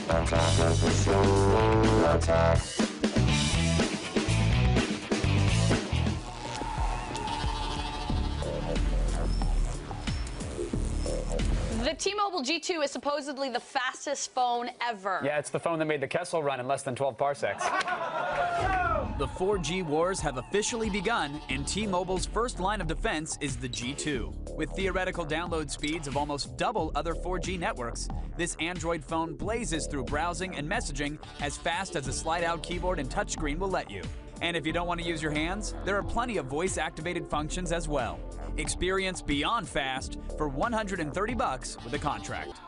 The T-Mobile G2 is supposedly the fastest phone ever. Yeah, it's the phone that made the Kessel run in less than 12 parsecs. The 4G wars have officially begun, and T-Mobile's first line of defense is the G2. With theoretical download speeds of almost double other 4G networks, this Android phone blazes through browsing and messaging as fast as a slide-out keyboard and touchscreen will let you. And if you don't want to use your hands, there are plenty of voice-activated functions as well. Experience beyond fast for $130 with a contract.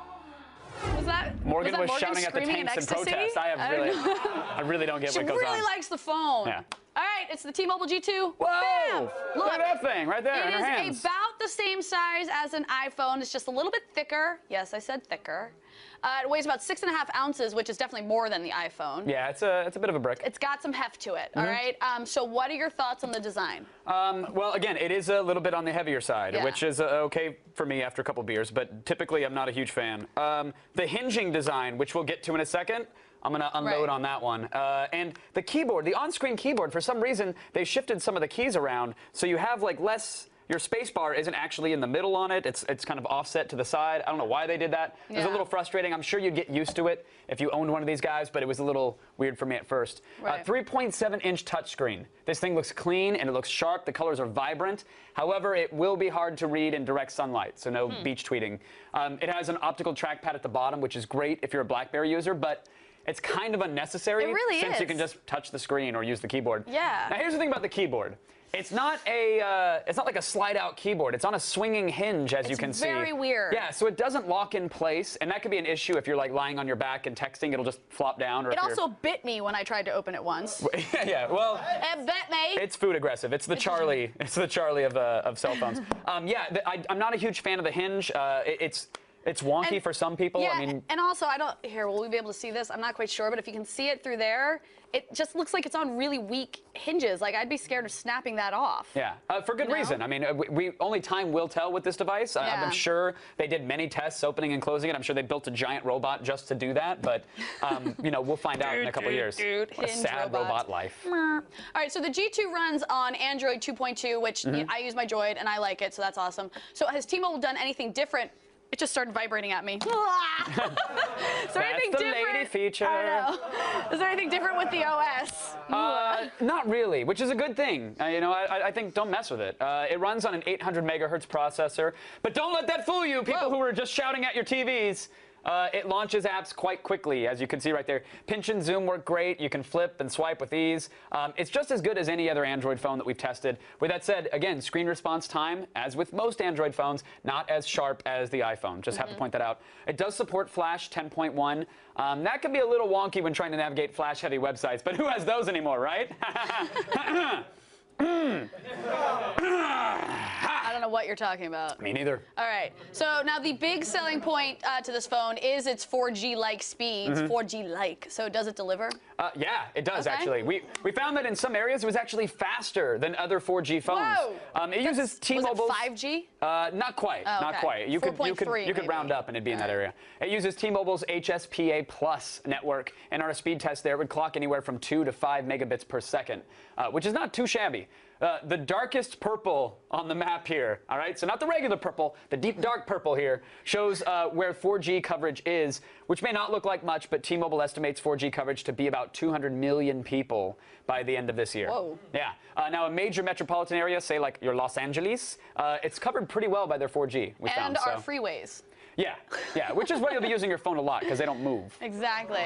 Was that Morgan was Morgan shouting at the tanks in protest. I really don't get what goes on. She really likes the phone. Yeah. All right, it's the T-Mobile G2. Whoa! Bam! Look at that thing right there in her It hands. is about the same size as an iPhone. It's just a little bit thicker. Yes, I said thicker. It weighs about 6.5 ounces, which is definitely more than the iPhone. Yeah, it's a bit of a brick. It's got some heft to it, all right? So what are your thoughts on the design? Well, again, it is a little bit on the heavier side, Yeah. which is okay for me after a couple beers, but typically I'm not a huge fan. The hinging design, which we'll get to in a second, I'm going to unload on that one. And the keyboard, the on-screen keyboard, for some reason, they shifted some of the keys around, so you have like less. Your space bar isn't actually in the middle on it. It's kind of offset to the side. I don't know why they did that. It was a little frustrating. I'm sure you'd get used to it if you owned one of these guys, but it was a little weird for me at first. Right. 3.7-inch touchscreen. This thing looks clean and it looks sharp. The colors are vibrant. However, it will be hard to read in direct sunlight, so no beach tweeting. It has an optical trackpad at the bottom, which is great if you're a BlackBerry user, but it's kind of unnecessary since you can just touch the screen or use the keyboard. Yeah. Now here's the thing about the keyboard. It's not like a slide-out keyboard. It's on a swinging hinge, as you can see. It's very weird. Yeah, so it doesn't lock in place, and that could be an issue if you're like lying on your back and texting. It'll just flop down. Or it also bit me when I tried to open it once. Yeah, well, It bit me. it's food aggressive. It's the Charlie. It's the Charlie of cell phones. I'm not a huge fan of the hinge. It's wonky for some people. Yeah, I mean, and also will we be able to see this? I'm not quite sure, but if you can see it through there, it just looks like it's on really weak hinges. Like, I'd be scared of snapping that off. Yeah, for good reason. I mean, only time will tell with this device. I'm sure they did many tests opening and closing it. I'm sure they built a giant robot just to do that. But, we'll find out in a couple of years. What a sad robot life. All right, so the G2 runs on Android 2.2, which I use my Droid, and I like it, so that's awesome. So has T-Mobile done anything different? It just started vibrating at me. Is there anything different? Lady feature. I know. Is there anything different with the OS? Not really, which is a good thing. I think don't mess with it. It runs on an 800 megahertz processor, but don't let that fool you, people who are just shouting at your TVs. It launches apps quite quickly, as you can see right there. Pinch and zoom work great. You can flip and swipe with ease. It's just as good as any other Android phone that we've tested. With that said, again, screen response time, as with most Android phones, not as sharp as the iPhone. Just have to point that out. It does support Flash 10.1. That can be a little wonky when trying to navigate Flash-heavy websites, but who has those anymore, right? I don't know what you're talking about. Me neither. All right. So now the big selling point to this phone is its 4G-like speeds. 4G-like. So does it deliver? Yeah, it does actually. We found that in some areas it was actually faster than other 4G phones. Whoa! It uses T-Mobile's. Was it 5G? Not quite. Oh, not okay. quite. You could round up and it'd be in that area. It uses T-Mobile's HSPA Plus network, and on a speed test there, it would clock anywhere from 2 to 5 megabits per second, which is not too shabby. The darkest purple on the map here, all right? So not the regular purple, the deep dark purple here shows where 4G coverage is, which may not look like much, but T-Mobile estimates 4G coverage to be about 200 million people by the end of this year. Whoa. Yeah. Now, a major metropolitan area, say like your Los Angeles, it's covered pretty well by their 4G, we found. And our freeways. Yeah, which is why you'll be using your phone a lot, because they don't move. Exactly.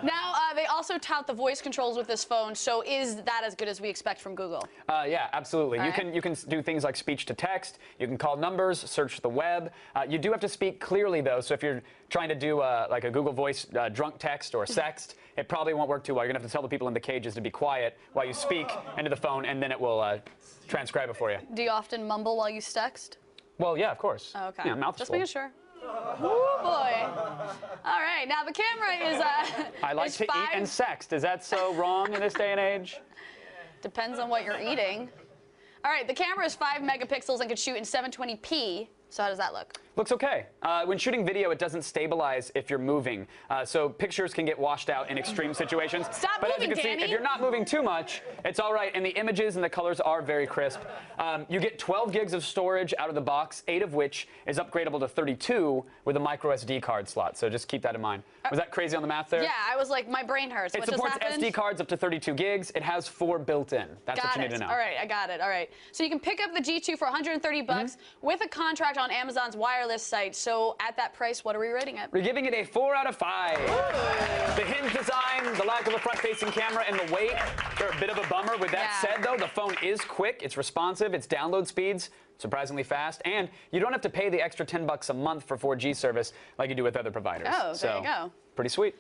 Now, they also tout the voice controls with this phone, so is that as good as we expect from Google? Yeah, absolutely. You can do things like speech to text. You can call numbers, search the web. You do have to speak clearly, though, so if you're trying to do like a Google Voice drunk text or sext, it probably won't work too well. You're going to have to tell the people in the cages to be quiet while you speak into the phone, and then it will transcribe it for you. Do you often mumble while you text? Well, yeah, of course. Oh, okay. Yeah, mouth Just full. making sure. Oh boy. All right, now the camera is I like to eat and sext. Is that so wrong in this day and age? Depends on what you're eating. All right, the camera is 5 megapixels and can shoot in 720p So how does that look? Looks okay. When shooting video, it doesn't stabilize if you're moving. So pictures can get washed out in extreme situations. Stop but moving, as you can Danny. see, if you're not moving too much, it's all right. And the images and the colors are very crisp. You get 12 gigs of storage out of the box, 8 of which is upgradable to 32 with a micro SD card slot. So just keep that in mind. Was that crazy on the math there? Yeah, I was like, my brain hurts. It What just supports happened? SD cards up to 32 gigs. It has 4 built in. That's what you need to know. All right, I got it. All right. So you can pick up the G2 for 130 bucks with a contract on Amazon's wireless site. So at that price, what are we rating it? We're giving it a 4 out of 5. The hinge design, the lack of a front-facing camera, and the weight, they're a bit of a bummer. With that said, though, the phone is quick, it's responsive, its download speeds surprisingly fast, and you don't have to pay the extra $10 a month for 4G service like you do with other providers. Oh, there you go. Pretty sweet.